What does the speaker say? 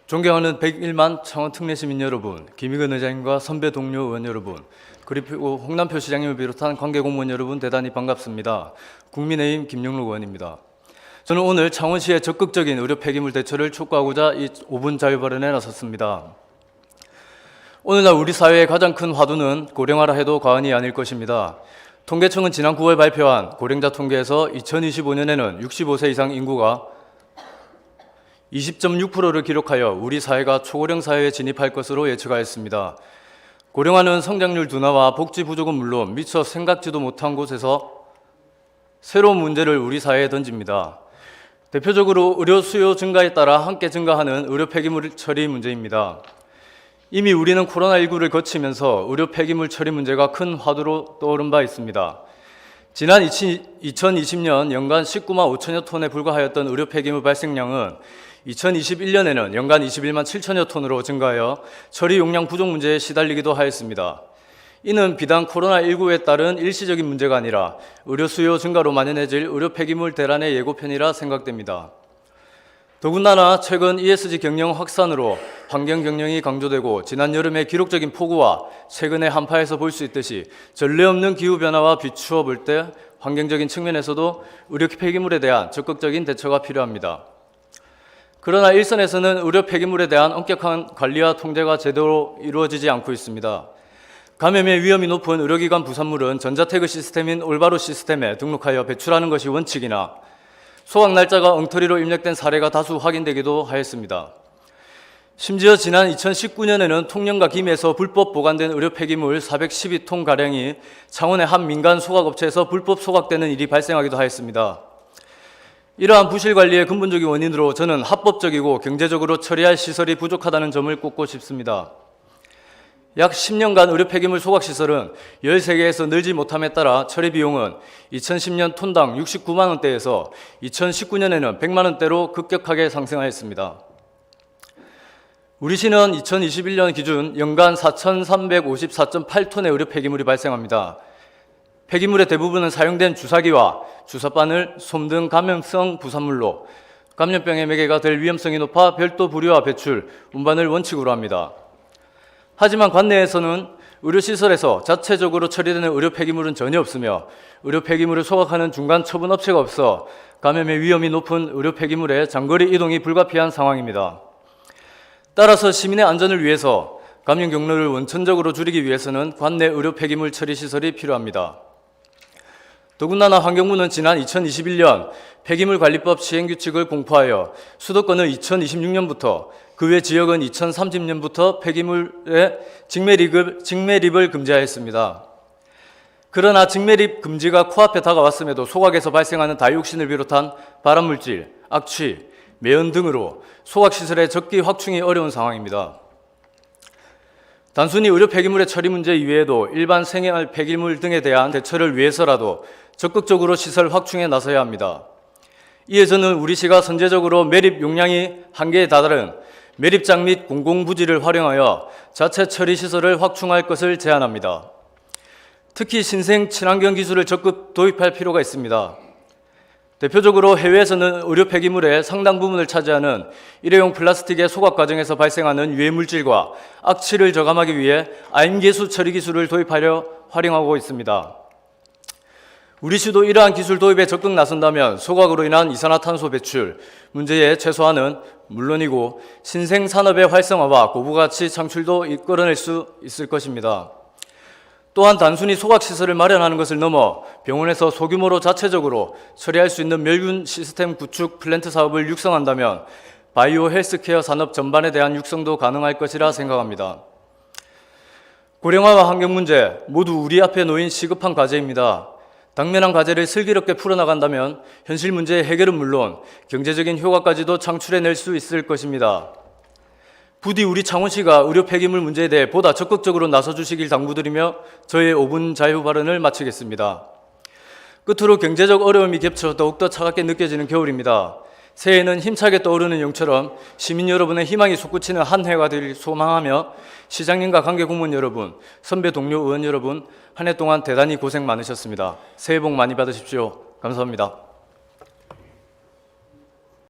존경하는 101만 창원 특례 시민 여러분, 김익은 의장님과 선배 동료 의원 여러분, 그리고 홍남표 시장님을 비롯한 관계 공무원 여러분 대단히 반갑습니다. 국민의힘 김영록 의원입니다. 저는 오늘 창원시의 적극적인 의료 폐기물 대처를 촉구하고자 이 5분 자유 발언에 나섰습니다. 오늘날 우리 사회의 가장 큰 화두는 고령화라 해도 과언이 아닐 것입니다. 통계청은 지난 9월 발표한 고령자 통계에서 2025년에는 65세 이상 인구가 20.6%를 기록하여 우리 사회가 초고령 사회에 진입할 것으로 예측하였습니다. 고령화는 성장률 둔화와 복지 부족은 물론 미처 생각지도 못한 곳에서 새로운 문제를 우리 사회에 던집니다. 대표적으로 의료 수요 증가에 따라 함께 증가하는 의료 폐기물 처리 문제입니다. 이미 우리는 코로나19를 거치면서 의료 폐기물 처리 문제가 큰 화두로 떠오른 바 있습니다. 지난 2020년 연간 19만 5천여 톤에 불과하였던 의료 폐기물 발생량은 2021년에는 연간 21만 7천여 톤으로 증가하여 처리 용량 부족 문제에 시달리기도 하였습니다. 이는 비단 코로나19에 따른 일시적인 문제가 아니라 의료 수요 증가로 만연해질 의료 폐기물 대란의 예고편이라 생각됩니다. 더군다나 최근 ESG 경영 확산으로 환경 경영이 강조되고 지난 여름의 기록적인 폭우와 최근의 한파에서 볼 수 있듯이 전례 없는 기후변화와 비추어 볼 때 환경적인 측면에서도 의료 폐기물에 대한 적극적인 대처가 필요합니다. 그러나 일선에서는 의료 폐기물에 대한 엄격한 관리와 통제가 제대로 이루어지지 않고 있습니다. 감염의 위험이 높은 의료기관 부산물은 전자태그 시스템인 올바로 시스템에 등록하여 배출하는 것이 원칙이나 소각 날짜가 엉터리로 입력된 사례가 다수 확인되기도 하였습니다. 심지어 지난 2019년에는 통영과 김해에서 불법 보관된 의료 폐기물 412톤가량이 창원의 한 민간 소각업체에서 불법 소각되는 일이 발생하기도 하였습니다. 이러한 부실 관리의 근본적인 원인으로 저는 합법적이고 경제적으로 처리할 시설이 부족하다는 점을 꼽고 싶습니다. 약 10년간 의료 폐기물 소각시설은 13개에서 늘지 못함에 따라 처리 비용은 2010년 톤당 69만 원대에서 2019년에는 100만 원대로 급격하게 상승하였습니다. 우리 시는 2021년 기준 연간 4,354.8톤의 의료 폐기물이 발생합니다. 폐기물의 대부분은 사용된 주사기와 주사바늘, 솜 등 감염성 부산물로 감염병의 매개가 될 위험성이 높아 별도 분류와 배출, 운반을 원칙으로 합니다. 하지만 관내에서는 의료시설에서 자체적으로 처리되는 의료 폐기물은 전혀 없으며 의료 폐기물을 소각하는 중간 처분 업체가 없어 감염의 위험이 높은 의료 폐기물의 장거리 이동이 불가피한 상황입니다. 따라서 시민의 안전을 위해서 감염 경로를 원천적으로 줄이기 위해서는 관내 의료 폐기물 처리 시설이 필요합니다. 더군다나 환경부는 지난 2021년 폐기물관리법 시행규칙을 공포하여 수도권은 2026년부터 그 외 지역은 2030년부터 폐기물의 직매립을 금지하였습니다. 그러나 직매립 금지가 코앞에 다가왔음에도 소각에서 발생하는 다이옥신을 비롯한 발암물질, 악취, 매연 등으로 소각시설의 적기 확충이 어려운 상황입니다. 단순히 의료 폐기물의 처리 문제 이외에도 일반 생활 폐기물 등에 대한 대처를 위해서라도 적극적으로 시설 확충에 나서야 합니다. 이에 저는 우리시가 선제적으로 매립 용량이 한계에 다다른 매립장 및 공공부지를 활용하여 자체 처리 시설을 확충할 것을 제안합니다. 특히 신생 친환경 기술을 적극 도입할 필요가 있습니다. 대표적으로 해외에서는 의료 폐기물의 상당 부분을 차지하는 일회용 플라스틱의 소각 과정에서 발생하는 유해 물질과 악취를 저감하기 위해 암기수 처리 기술을 도입하려 활용하고 있습니다. 우리 시도 이러한 기술 도입에 적극 나선다면 소각으로 인한 이산화탄소 배출 문제의 최소화는 물론이고 신생 산업의 활성화와 고부가치 창출도 이끌어낼 수 있을 것입니다. 또한 단순히 소각시설을 마련하는 것을 넘어 병원에서 소규모로 자체적으로 처리할 수 있는 멸균 시스템 구축 플랜트 사업을 육성한다면 바이오 헬스케어 산업 전반에 대한 육성도 가능할 것이라 생각합니다. 고령화와 환경 문제 모두 우리 앞에 놓인 시급한 과제입니다. 당면한 과제를 슬기롭게 풀어나간다면 현실 문제의 해결은 물론 경제적인 효과까지도 창출해낼 수 있을 것입니다. 부디 우리 창원시가 의료 폐기물 문제에 대해 보다 적극적으로 나서주시길 당부드리며 저의 5분 자유 발언을 마치겠습니다. 끝으로 경제적 어려움이 겹쳐 더욱더 차갑게 느껴지는 겨울입니다. 새해에는 힘차게 떠오르는 영처럼 시민 여러분의 희망이 솟구치는 한 해가 되길 소망하며 시장님과 관계 공무원 여러분, 선배 동료 의원 여러분, 한 해 동안 대단히 고생 많으셨습니다. 새해 복 많이 받으십시오. 감사합니다.